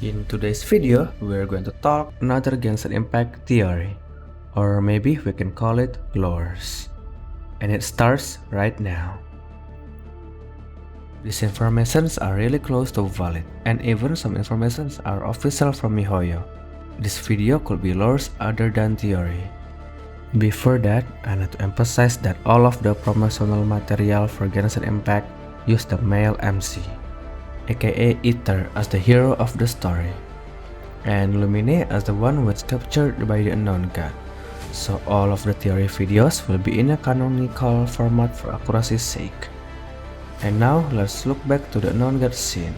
In today's video, we're going to talk another Genshin Impact theory, or maybe we can call it lores. And it starts right now. These informations are really close to valid, and even some informations are official from MiHoYo. This video could be lores other than theory. Before that, I need to emphasize that all of the promotional material for Genshin Impact use the male MC, aka Ether, as the hero of the story, and Lumine as the one who was captured by the unknown god. So all of the theory videos will be in a canonical format for accuracy's sake. And now let's look back to the unknown god scene.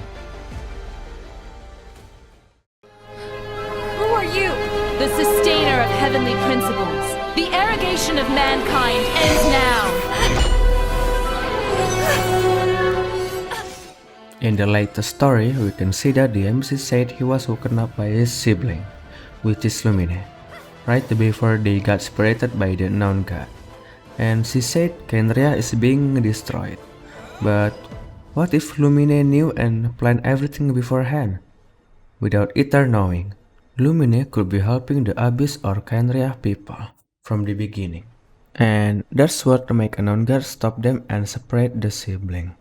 Who are you? The sustainer of heavenly principles. The arrogation of mankind ends now. In the latest story, we can see that the MC said he was woken up by his sibling, which is Lumine, right before they got separated by the unknown god. And she said Khaenri'ah is being destroyed. But what if Lumine knew and planned everything beforehand? Without Ether knowing, Lumine could be helping the Abyss or Khaenri'ah people from the beginning. And that's what make unknown god stop them and separate the sibling.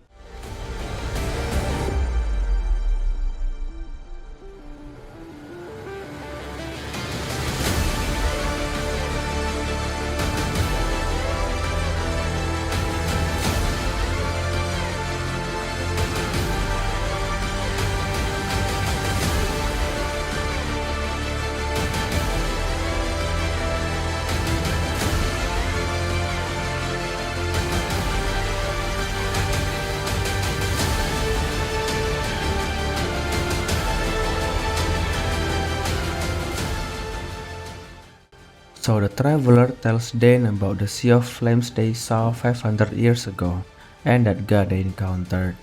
So the traveler tells Dane about the Sea of Flames they saw 500 years ago, and that god they encountered.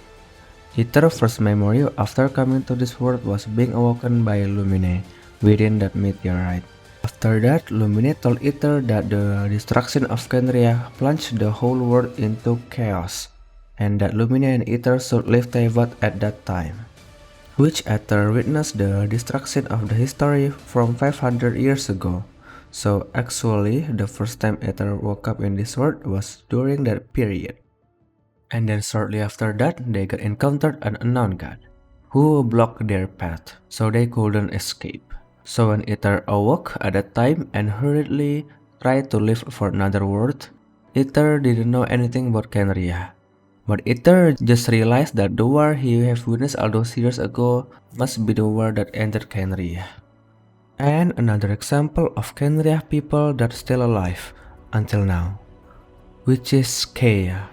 Ether's first memory after coming to this world was being awoken by Lumine within that meteorite. After that, Lumine told Ether that the destruction of Khaenri'ah plunged the whole world into chaos, and that Lumine and Ether should leave Teyvat at that time. Which Ether witnessed the destruction of the history from 500 years ago. So actually, the first time Ether woke up in this world was during that period. And then shortly after that, they got encountered an unknown god, who blocked their path, so they couldn't escape. So when Ether awoke at that time and hurriedly tried to leave for another world, Ether didn't know anything about Khaenri'ah. But Ether just realized that the war he have witnessed all those years ago must be the war that ended Khaenri'ah. And another example of Khaenri'ah people that's still alive until now, which is Khaenri'ah.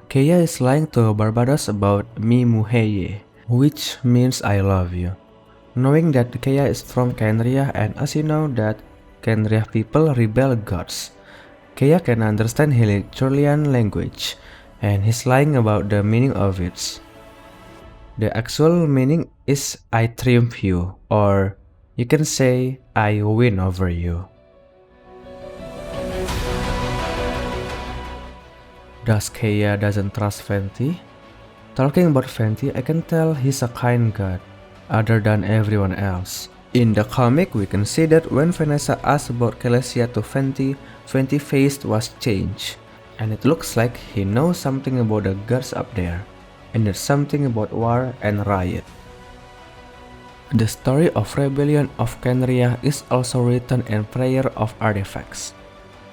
Khaenri'ah is lying to Barbados about Mi Muheye, which means I love you. Knowing that Khaenri'ah is from Khaenri'ah, and as you know that Khaenri'ah people rebel gods, Khaenri'ah can understand Helichurlian language, and he's lying about the meaning of it. The actual meaning is I triumph you, or you can say, I win over you. Does Khaenri'ah doesn't trust Venti? Talking about Venti, I can tell he's a kind god, other than everyone else. In the comic, we can see that when Vanessa asked about Khaleesi to Venti, Venti's face was changed. And it looks like he knows something about the gods up there, and there's something about war and riot. The story of rebellion of Khaenri'ah is also written in Prayer of Artifacts.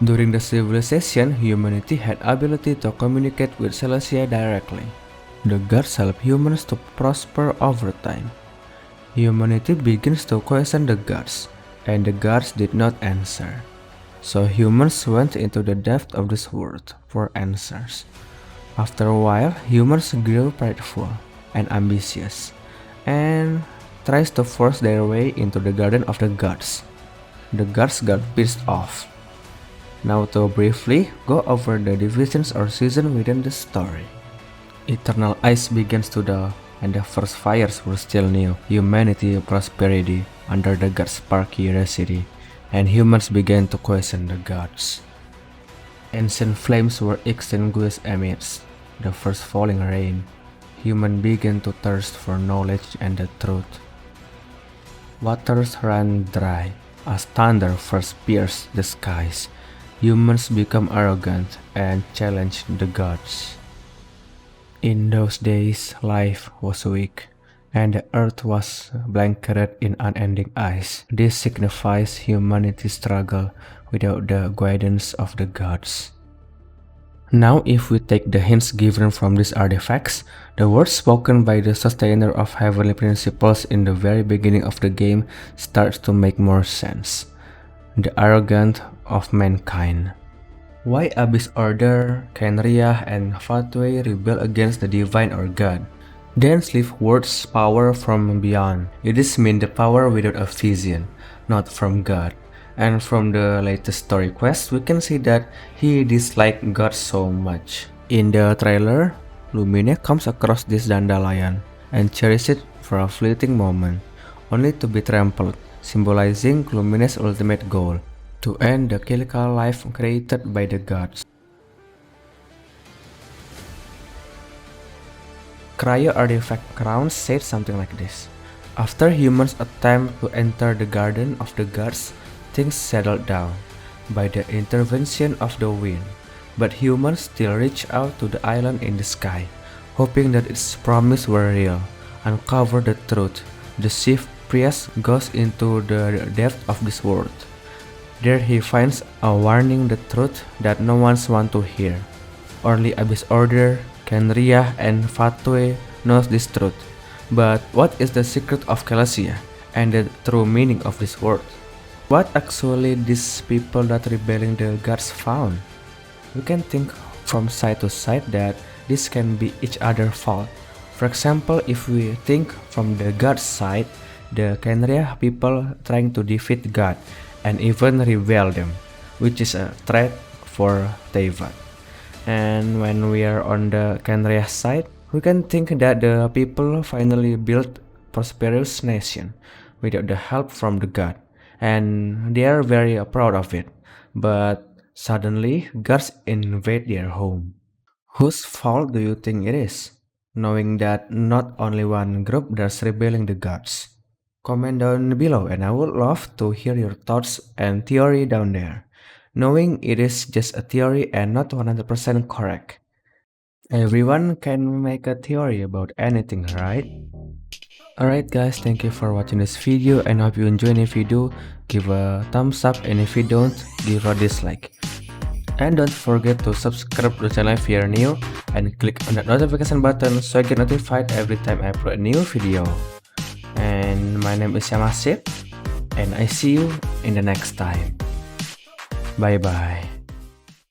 During the civilization, humanity had ability to communicate with Celestia directly. The gods help humans to prosper over time. Humanity begins to question the gods, and the gods did not answer. So humans went into the depth of this world for answers. After a while, humans grew prideful and ambitious, and tries to force their way into the garden of the gods. The gods got pissed off. Now to briefly go over the divisions or seasons within the story. Eternal ice begins to thaw, and the first fires were still new. Humanity prosperity under the gods' sparky curiosity, and humans began to question the gods. Ancient flames were extinguished amidst the first falling rain. Humans began to thirst for knowledge and the truth. Waters run dry as thunder first pierces the skies. Humans become arrogant and challenge the gods. In those days, life was weak, and the earth was blanketed in unending ice. This signifies humanity's struggle without the guidance of the gods. Now, if we take the hints given from these artifacts, the words spoken by the sustainer of heavenly principles in the very beginning of the game starts to make more sense. The arrogant of mankind. Why Abyss Order, Khaenri'ah, and Fatwe rebel against the divine or god? Then leave words power from beyond. It is mean the power without a vision, not from God. And from the latest story quest, we can see that he disliked God so much. In the trailer, Lumine comes across this dandelion and cherishes it for a fleeting moment, only to be trampled, symbolizing Lumine's ultimate goal, to end the chemical life created by the gods. Cryo artifact crown said something like this. After humans attempt to enter the garden of the gods, things settled down by the intervention of the wind, but humans still reach out to the island in the sky, hoping that its promise were real. Uncover the truth. The chief priest goes into the depth of this world. There he finds a warning, the truth that no one wants to hear. Only Abyss Order, Khaenri'ah, and Fatwe knows this truth. But what is the secret of Khaenri'ah and the true meaning of this world? What actually these people that rebelling the gods found? We can think from side to side that this can be each other's fault. For example, if we think from the god's side, the Khaenri'ah people trying to defeat God and even rebel them, which is a threat for Teyvat. And when we are on the Khaenri'ah side, we can think that the people finally built prosperous nation without the help from the god, and they are very proud of it. But suddenly, gods invade their home. Whose fault do you think it is? Knowing that not only one group that's rebelling the gods. Comment down below and I would love to hear your thoughts and theory down there. Knowing it is just a theory and not 100% correct. Everyone can make a theory about anything, right? Alright guys, thank you for watching this video and hope you enjoy the video. Give a thumbs up and if you don't, give a dislike. And don't forget to subscribe to the channel if you're new and click on that notification button so you get notified every time I upload a new video. And my name is Yamasit and I see you in the next time. Bye bye.